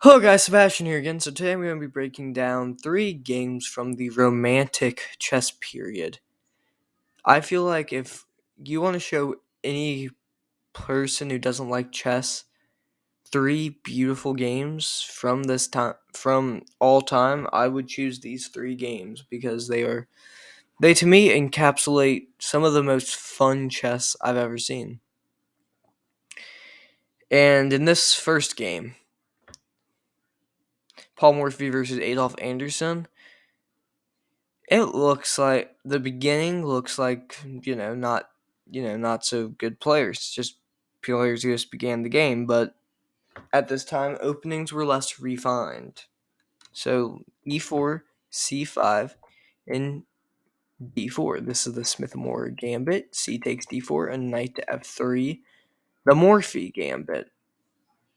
Hello guys, Sebastian here again. So today I'm going to be breaking down 3 games from the Romantic chess period. I feel like if you want to show any person who doesn't like chess 3 beautiful games from this time, from all time, I would choose these 3 games because they to me encapsulate some of the most fun chess I've ever seen. And in this first game, Paul Morphy versus Adolf Anderson, it looks like the beginning looks like not so good players. Just players who just began the game, but at this time openings were less refined. So e4, c5, and d4. This is the Smith-Morra gambit. C takes d4 and knight to f3. The Morphy gambit.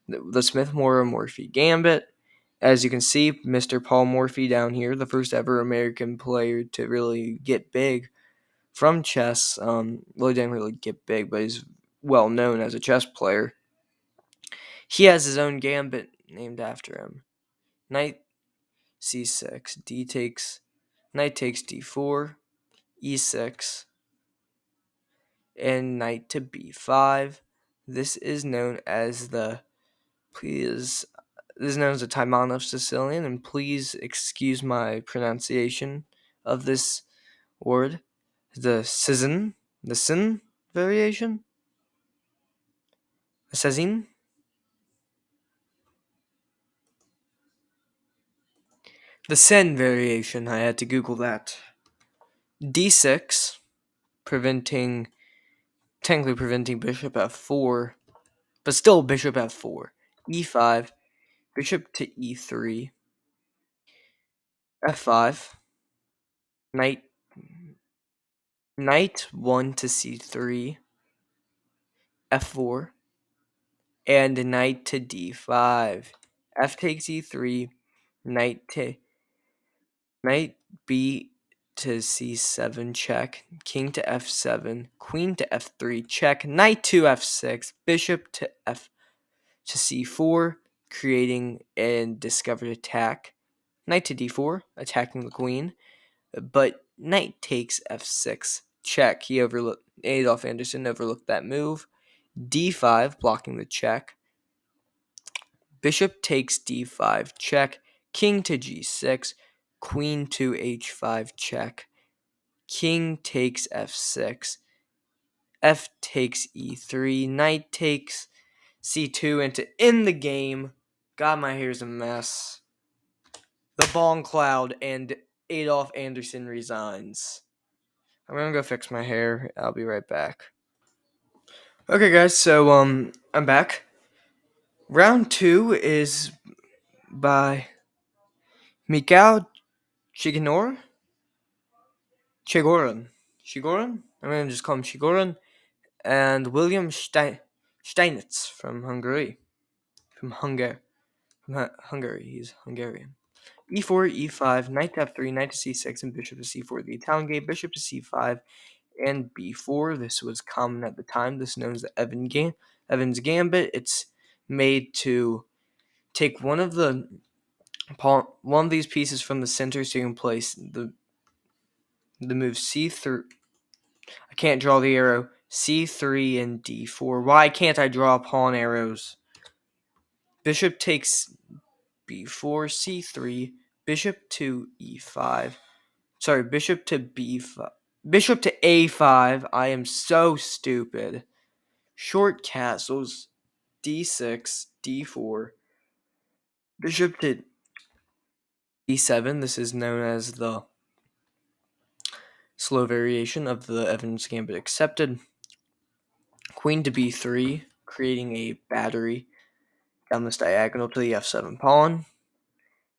The Smith-Morra Morphy gambit. As you can see, Mr. Paul Morphy down here, the first ever American player to really get big from chess. Well, he didn't really get big, but he's well known as a chess player. He has his own gambit named after him. Knight c6, knight takes d4, e6, and knight to b5. This is known as the please. This is known as the Taimanov Sicilian, and please excuse my pronunciation of this word. The Sin variation. Sazin? The Sen variation, I had to Google that. D6, technically preventing bishop f4, but still bishop f4. E5, bishop to e3, f5, knight, knight 1 to c3, f4, and knight to d5. F takes e3, knight b to c7 check, king to f7, queen to f3 check, knight to f6, bishop to c4, creating a discovered attack, knight to d4, attacking the queen, but knight takes f6 check. Adolf Anderson overlooked that move. d5, blocking the check. Bishop takes d5 check, king to g6, queen to h5 check, king takes f6, f takes e3, knight takes c2, and to end the game, God, my hair's a mess. The Bong Cloud and Adolf Anderson resigns. I'm gonna go fix my hair. I'll be right back. Okay, guys, so I'm back. Round 2 is by Mikhail Chigorin. Chigorin? I'm gonna just call him Chigorin. And William Steinitz from Hungary. Hungary. He's Hungarian. e4, e5, knight to f3, knight to c6, and bishop to c4. The Italian game, bishop to c5, and b4. This was common at the time. This is known as the Evans Gambit. It's made to take one of these pieces from the center, so you can place the move c3. I can't draw the arrow. c3 and d4. Why can't I draw pawn arrows? Bishop takes b4, c3, bishop to e5. Sorry, bishop to b5. Bishop to a5. I am so stupid. Short castles, d6, d4. Bishop to d7. This is known as the slow variation of the Evans Gambit accepted. Queen to b3, creating a battery down this diagonal to the f7 pawn.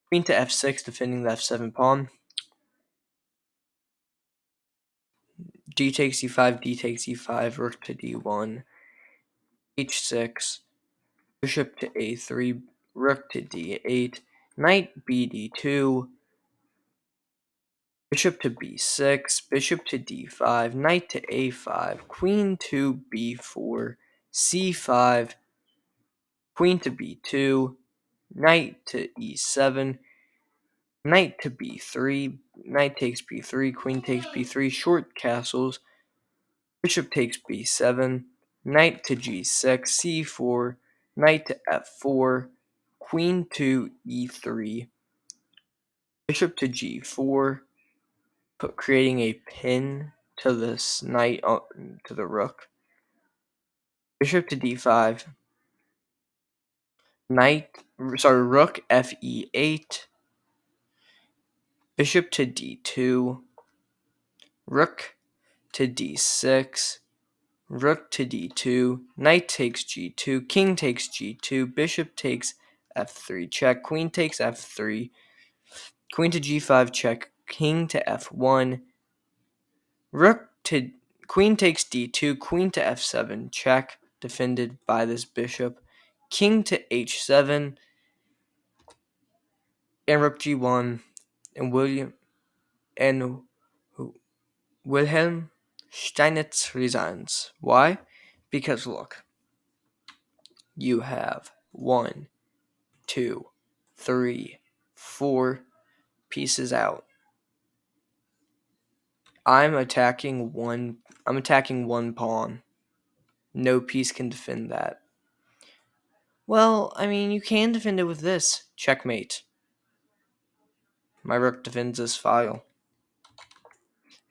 Queen to f6, defending the f7 pawn. D takes e5, d takes e5, rook to d1, h6, bishop to a3, rook to d8, knight bd2, bishop to b6, bishop to d5, knight to a5, queen to b4, c5, queen to b2, knight to e7, knight to b3, knight takes b3, queen takes b3, short castles, bishop takes b7, knight to g6, c4, knight to f4, queen to e3, bishop to g4, creating a pin to this knight to the rook, bishop to d5, rook fe8, bishop to d2, rook to d6, rook to d2, knight takes g2, king takes g2, bishop takes f3 check, queen takes f3, queen to g5 check, king to f1, rook to queen takes d2, queen to f7 check, defended by this bishop, king to h7, and rook g1, and Wilhelm Steinitz resigns. Why? Because look, you have 1, 2, 3, 4 pieces out. I'm attacking one pawn. No piece can defend that. Well, I mean, you can defend it with this. Checkmate. My rook defends this file.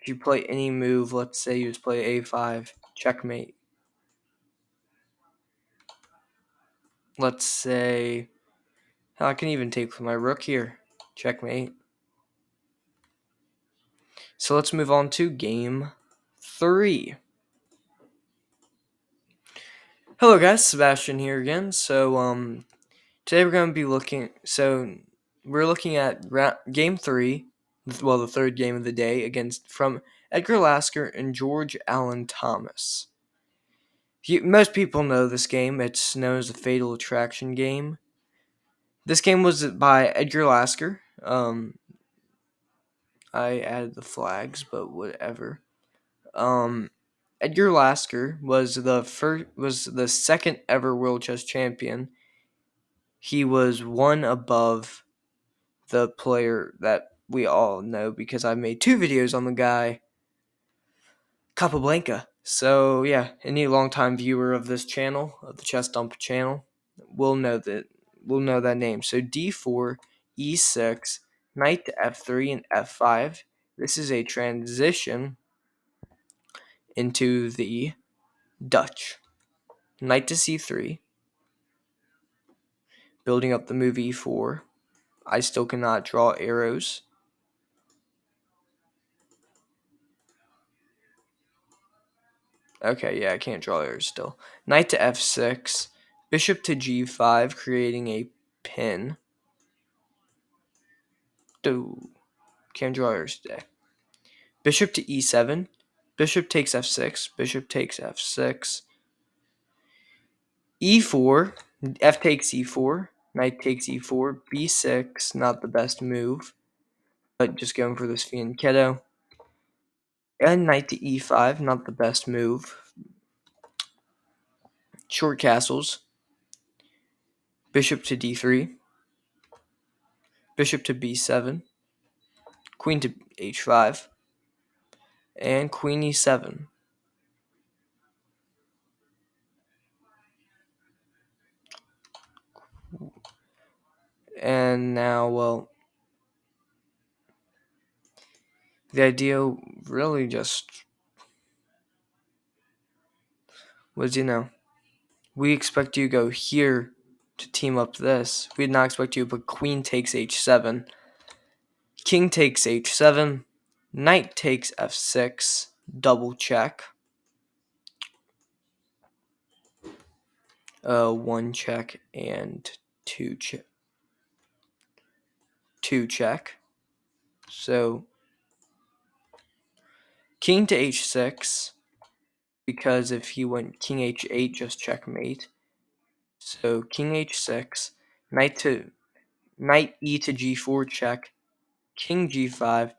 If you play any move, let's say you just play a5, checkmate. Let's say, hell, I can even take my rook here. Checkmate. So let's move on to game 3. Hello guys, Sebastian here again. So today we're going to be looking at game 3, well, the third game of the day, from Edgar Lasker and George Allen Thomas. Most people know this game. It's known as the Fatal Attraction game. This game was by Edgar Lasker. I added the flags, but whatever. Edgar Lasker was the second ever world chess champion. He was one above the player that we all know because I made 2 videos on the guy, Capablanca. So yeah, any longtime viewer of this channel, of the Chess Dump channel, will know that name. So d4, e6, knight to f3 and f5. This is a transition into the Dutch. Knight to c3, building up the move e4. I still cannot draw arrows. Okay, yeah, I can't draw arrows still. Knight to f6, bishop to g5, creating a pin. Can't draw arrows today. Bishop to e7, bishop takes f6, bishop takes f6, e4, f takes e4, knight takes e4, b6, not the best move, but just going for this fianchetto. And knight to e5, not the best move. Short castles. Bishop to d3. Bishop to b7. Queen to h5. And queen e7. And now, well, the idea really just was, we expect you to go here to team up this. We did not expect you to put queen takes h7. King takes h7. Knight takes f6. Double check. 1 check and 2 check. 2 check. So king to h6, because if he went king h8, just checkmate. So king h6, knight e to g4 check, king g5,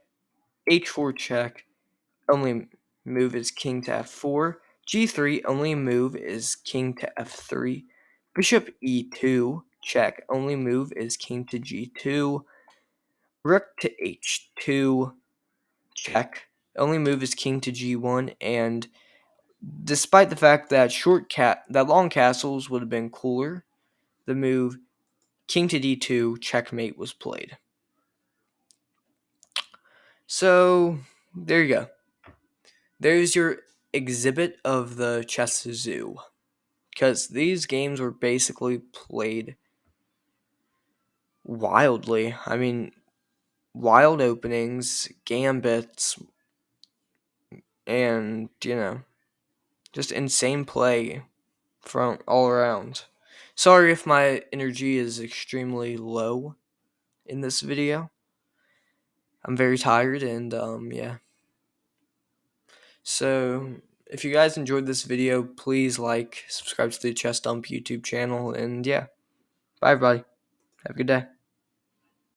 h4 check. Only move is king to f4. G3, only move is king to f3. Bishop e2, check. Only move is king to g2. Rook to h2, check. Only move is king to g1, and despite the fact that long castles would have been cooler, the move king to d2 checkmate was played. So there you go. There's your exhibit of the chess zoo. Because these games were basically played wildly. I mean, wild openings, gambits, and, just insane play from all around. Sorry if my energy is extremely low in this video. I'm very tired, and yeah. So if you guys enjoyed this video, please like, subscribe to the Chess Dump YouTube channel, and yeah. Bye everybody. Have a good day.